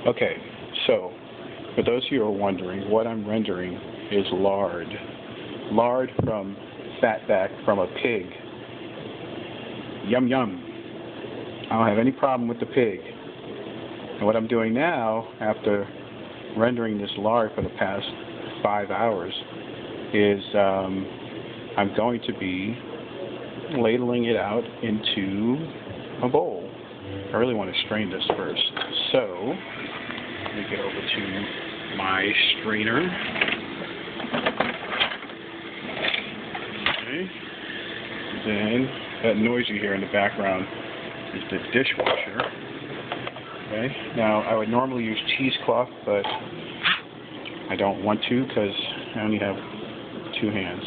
Okay, so for those of you who are wondering, what I'm rendering is lard. Lard from fatback from a pig. Yum yum. I don't have any problem with the pig. And what I'm doing now, after rendering this lard for the past 5 hours, is I'm going to be ladling it out into a bowl. I really want to strain this first. So, let me get over to my strainer. Okay. Then, that noise you hear in the background is the dishwasher. Okay. Now, I would normally use cheesecloth, but I don't want to because I only have 2 hands.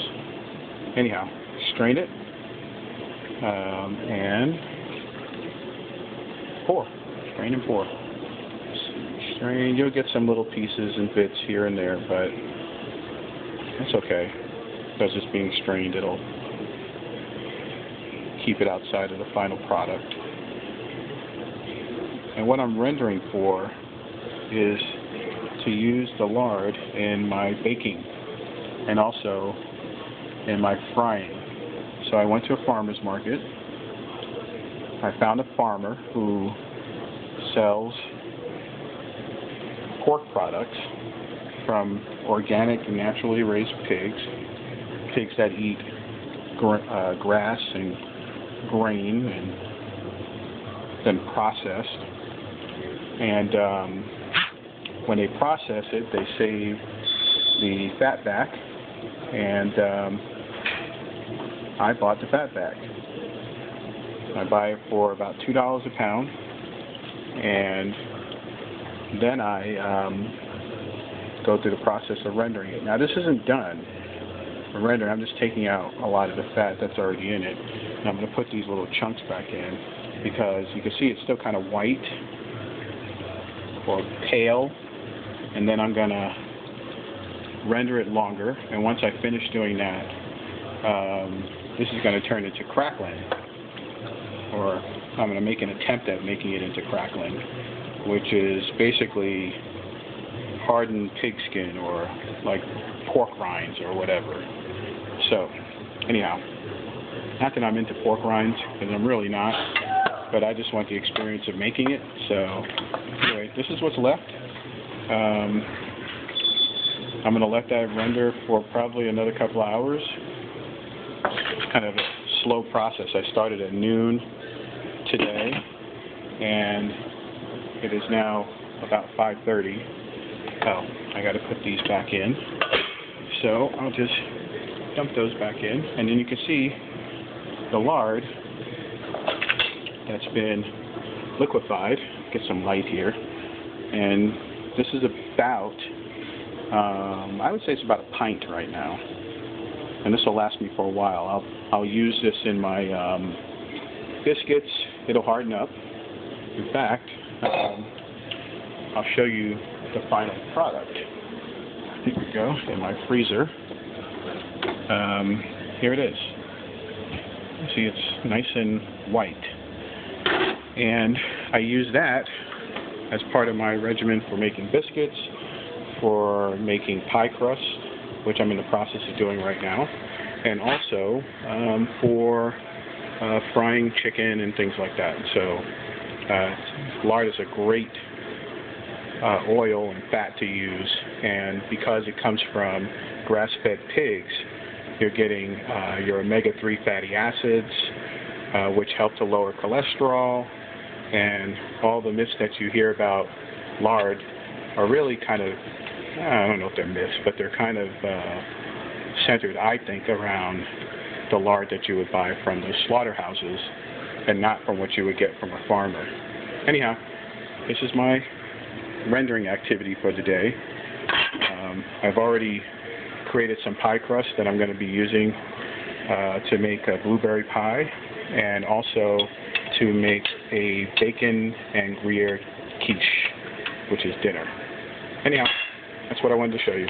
Anyhow, strain it and pour. Strain and pour. Strain. You'll get some little pieces and bits here and there, but that's okay because it's being strained. It'll keep it outside of the final product. And what I'm rendering for is to use the lard in my baking and also in my frying. So I went to a farmer's market. I found a farmer who sells pork products from organic and naturally raised pigs that eat grass and grain and then processed. And when they process it, they save the fat back, and I bought the fat back. I buy it for about $2 a pound, and then I go through the process of rendering it. Now this isn't done for rendering. I'm just taking out a lot of the fat that's already in it, and I'm going to put these little chunks back in because you can see it's still kind of white or pale, and then I'm going to render it longer, and once I finish doing that, this is going to turn into crackling, or I'm going to make an attempt at making it into crackling, which is basically hardened pig skin or like pork rinds or whatever. So, anyhow, not that I'm into pork rinds, because I'm really not, but I just want the experience of making it. So, anyway, this is what's left. I'm going to let that render for probably another couple of hours. It's kind of a slow process. I started at noon today, and it is now about 5:30. Oh, I got to put these back in. So I'll just dump those back in, and then you can see the lard that's been liquefied. Get some light here, and this is about I would say it's about a pint right now, and this will last me for a while. I'll use this in my biscuits. It'll harden up. In fact, I'll show you the final product. Here we go, in my freezer. Here it is. See, it's nice and white, and I use that as part of my regimen for making biscuits, for making pie crust, which I'm in the process of doing right now, and also for frying chicken and things like that. So lard is a great oil and fat to use, and because it comes from grass-fed pigs, you're getting your omega-3 fatty acids, which help to lower cholesterol, and all the myths that you hear about lard are really kind of, I don't know if they're myths, but they're kind of centered, I think, around the lard that you would buy from the slaughterhouses and not from what you would get from a farmer. Anyhow, this is my rendering activity for the day. I've already created some pie crust that I'm going to be using to make a blueberry pie, and also to make a bacon and Gruyere quiche, which is dinner. Anyhow, that's what I wanted to show you.